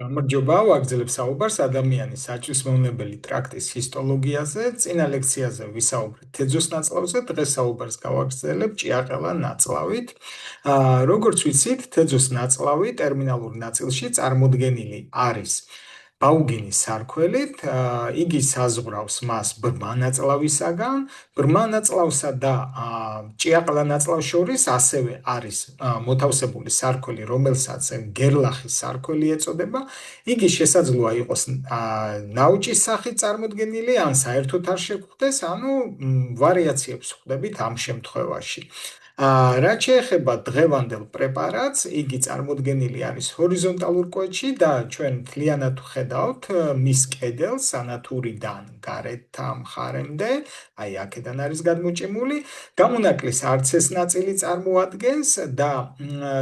გამარჯობა, ვაგრძელებ საუბარს ადამიანის საჭმელნებელი ტრაქტის ჰისტოლოგიაზე. წინა ლექციაზე ვისაუბრეთ თეძოს ნაწლავზე, დღეს საუბარს გავაგრძელებ ჭიაყელა ნაწლავით. როგორც ვიცით, თეძოს ნაწლავი ტერმინალურ ნაწილში წარმოდგენილი არის ბაუგინის სარქველით, იგი საზღვრავს მას ბრმა ნაწლავისაგან, ბრმა ნაწლავსა და ჭიაყელა ნაწლავს შორის ასევე არის მოთავსებული სარქველი, რომელსაც გერლახის სარქველი ეწოდება. იგი შესაძლოა იყოს ნაუჭის სახით წარმოდგენილი, ან საერთოდ არ შეგვხვდეს, ანუ ვარიაციებს ვხვდებით ამ შემთხვევაში. რაც შეეხება დღევანდელ პრეპარატს, იგი წარმოდგენილი არის ჰორიზონტალურ კვეთში და ჩვენ მთლიანად ვხედავთ მის კედელს სანათურიდან გარეთ მხარემდე, აი აქედან არის გადმოჭიმული. გამონაკლის არც ეს ნაწილი წარმოადგენს და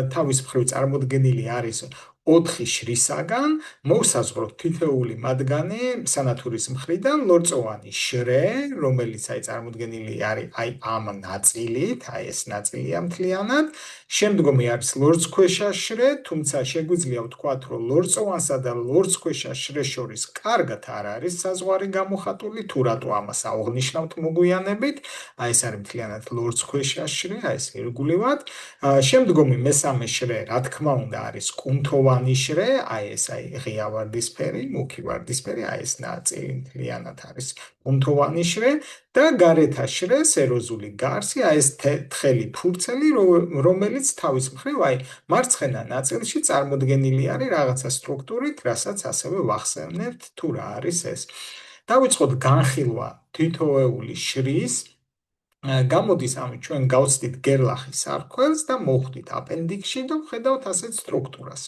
თავის მხრივ წარმოდგენილი არის 4 შრისაგან, მოსაზღვროთ თითოეული მათგანი სანათურის მხრიდან ლორწოვანი შრე, რომელიც წარმოდგენილი არის აი ამ ნაწილით, აი ეს ნაწილია მთლიანად. შემდგომი არის ლორწქვეშა შრე, თუმცა შეგვიძლია ვთქვათ, რომ ლორწოვანსა და ლორწქვეშა შრეს შორის კარგად არ არის საზღვარი გამოხატული, თუ რატო ამას აღვნიშნავთ მოგვიანებით. აი ეს არის მთლიანად ლორწქვეშა შრე, აი ეს ირგვლივად. შემდგომი მესამე შრე, რა თქმა უნდა, არის კუნთოვანი შრე, აი ეს ღია ვარდისფერი, მუქი ვარდისფერი, აი ეს ნაწილი მთლიანად არის კუნთოვანი შრე და გარეთა შრეს ეროზული გარსი, აი ეს თხელი ფურცელი, რომელიც თავის მხრივ აი მარცხენა ნაწილში წარმოდგენილი არის რაღაცა სტრუქტურით, რასაც ასევე ვახსენებთ თუ რა არის ეს. დავიწყოთ განხილვა თითოეული შრის. გამოდის ამით ჩვენ გავცდით გერლახის სარქველს და მოვხვდით აპენდიქსში და ვხედავთ ასეთ სტრუქტურას.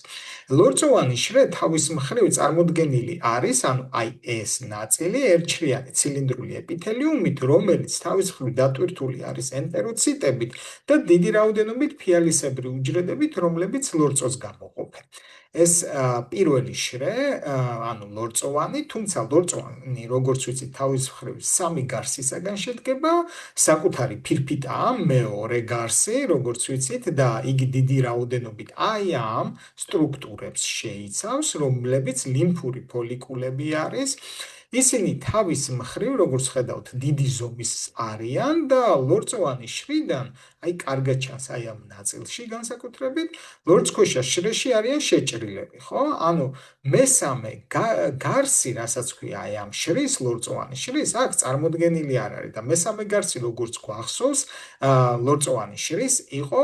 ლორწოვანი შრე თავის მხრივ წარმოდგენილი არის, ანუ აი ეს ნაწილი ერთშრიანი ცილინდრული ეპითელიუმით, რომელიც თავის მხრივ დატვირთული არის ენტეროციტებით და დიდი რაოდენობით ფიალისებრი უჯრედებით, რომლებიც ლორწოს გამოყოფენ. ეს პირველი შრე, ანუ ლორწოვანი, თუმცა ლორწოვანი, როგორც ვიცით, თავის მხრივ 3 გარსისაგან შედგება, საკუთარი ფირფიტაა მეორე გარსი, როგორც ვიცით, და იგი დიდი რაოდენობით აი ამ სტრუქტურებს შეიცავს, რომლებიც ლიმფური ფოლიკულები არის. ისინი თავის მხრივ, როგორც ხედავთ, დიდი ზომის არიან და ლორწოვანი შრიდან, აი კარგად ჩანს აი ამ ნაწილში განსაკუთრებით, ლორწქვეშა შრეში არიან შეჭრილები, ხო? ანუ მესამე გარსი, რასაც ქვია აი ამ შრის, ლორწოვანი შრის, აქ წარმოდგენილი არ არის და მესამე გარსი, როგორც გვახსოვს, ლორწოვანი შრის იყო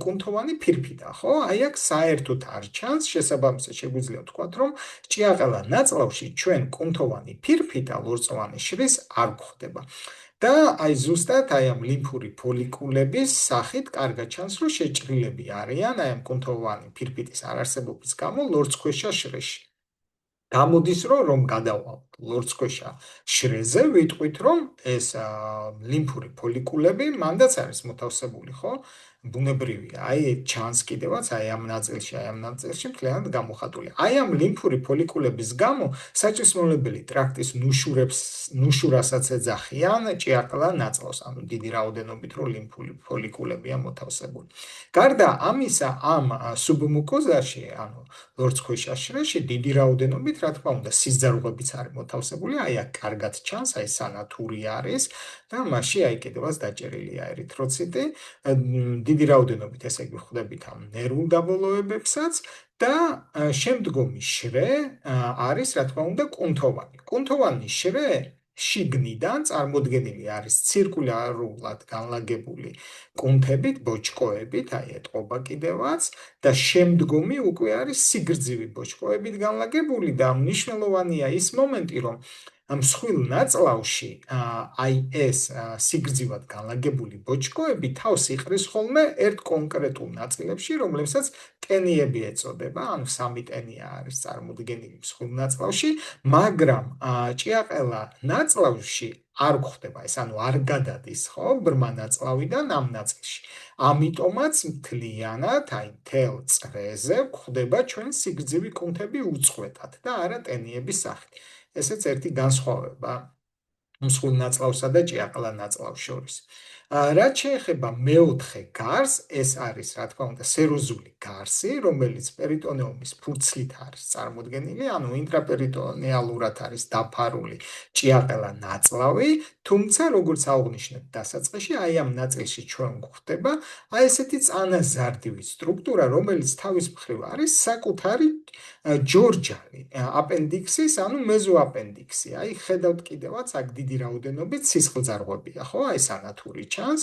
კუნთოვანი ფირფიტა, ხო? აი აქ საერთოდ არ ჩანს, შესაბამისად შეგვიძლია ვთქვათ, რომ ჭიაყელა ნაწლავში ჩვენ კუნთოვანი ფირფიტა ლორწოვანი შრის არ გვხვდება. და აი ზუსტად აი ამ ლიმფური ფოლიკულების სახით კარგად ჩანს, რომ შეჭრილები არიან აი ამ კუნთოვანი ფირფიტის არარსებობის გამო ლორწქვეშა შრეში. გამოდის რომ გადავალთ ლორწქვეშა შრეზე, ვიტყვით რომ ეს ლიმფური ფოლიკულები მანდაც არის მოთავსებული, ხო? ბუნებრივია. აი ჩანს კიდევაც აი ამ ნაწილში მთლიანად გამოხატული. აი ამ ლიმფური ფოლიკულების გამო საჭმელნებელი ტრაქტის ნუშურასაც ეძახიან ჭიაყელა ნაწლავს, ანუ დიდი რაოდენობით რომ ლიმფური ფოლიკულებია მოთავსებული. გარდა ამისა, ამ სუბმუკოზაში, ანუ ლორწქვეშა შრეში დიდი რაოდენობით, რა თქმა უნდა, სიზარღვებიც არის მოთავსებული, აი აქ კარგად ჩანს, აი სანათური არის და მასში აი კიდევაც დაჭერილია ერითროციტი. დიდი რაოდენობით ესე იგი ვხვდებით ამ ნერვულ დაბოლოებებსაც და შემდგომი შრე არის, რა თქმა უნდა, კუნთოვანი. კუნთოვანი შრე შიგნიდან წარმოდგენილი არის ცირკულარულად განლაგებული კუნთებით, ბოჭკოებით, აი ეტყობა კიდევაც და შემდგომი უკვე არის სიგრძივი ბოჭკოებით განლაგებული და მნიშვნელოვანია ის მომენტი, რომ მსხვილ ნაწლავში აი ეს სიგრძივად განლაგებული ბოჭკოები თავს იყრის ხოლმე ერთ კონკრეტულ ნაწილებში, რომლებსაც ტენიები ეწოდება, ანუ 3 ტენია არის წარმოდგენილი მსხვილ ნაწლავში, მაგრამ ჭიაყელა ნაწლავში არ გვხვდება ეს, ანუ არ გადადის, ხო, ბრმა ნაწლავიდან ამ ნაწილში. ამიტომაც მთლიანად, აი მთელ წრეზე გვხვდება ჩვენ სიგრძივი კუნთები უწყვეტად და არა ტენიების სახით. ესეც ერთი განსხვავება მსხვილ ნაწლავსა და ჭიაყელა ნაწლავს შორის. რაც შეეხება მეოთხე გარს, ეს არის, რა თქმა უნდა, სეროზული გარსი, რომელიც პერიტონეუმის ფურცლით არის წარმოდგენილი, ანუ ინტრაპერიტონეალურად არის დაფარული ჭიაყელა ნაწლავი, თუმცა, როგორც აღვნიშნეთ დასაწყისში, აი ამ ნაწილში ჩვენ გვხვდება აი ესეთი წანაზარდივი სტრუქტურა, რომელიც თავის მხრივ არის საკუთარი ჯორჯანი, აპენდიქსის, ანუ მეზოაპენდიქსი. აი ხედავთ კიდევაც აქ დიდი რაოდენობით სისხლძარღვებია, ხო? აი სანათური ჩანს.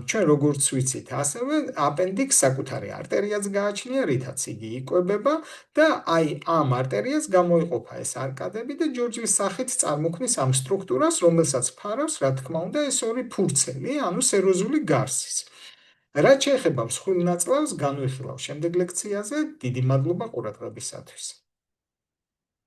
ჩვენ როგორც ვიცით, ასევე აპენდიქსს საკუთარი არტერიაც გააჩნია, რითაც იგი იკვებება და აი ამ არტერიას გამოიყოფა ეს არკადები და ჯორჯის სახით წარმოქმნის ამ სტრუქტურას, რომელსაც ფარავს, რა თქმა უნდა, ეს ორი ფურცელი, ანუ სეროზული გარსის. რაც შეეხება მსხვილ ნაწლავს, განვიხილავ შემდეგ ლექციაზე. დიდი მადლობა ყურადღებისათვის.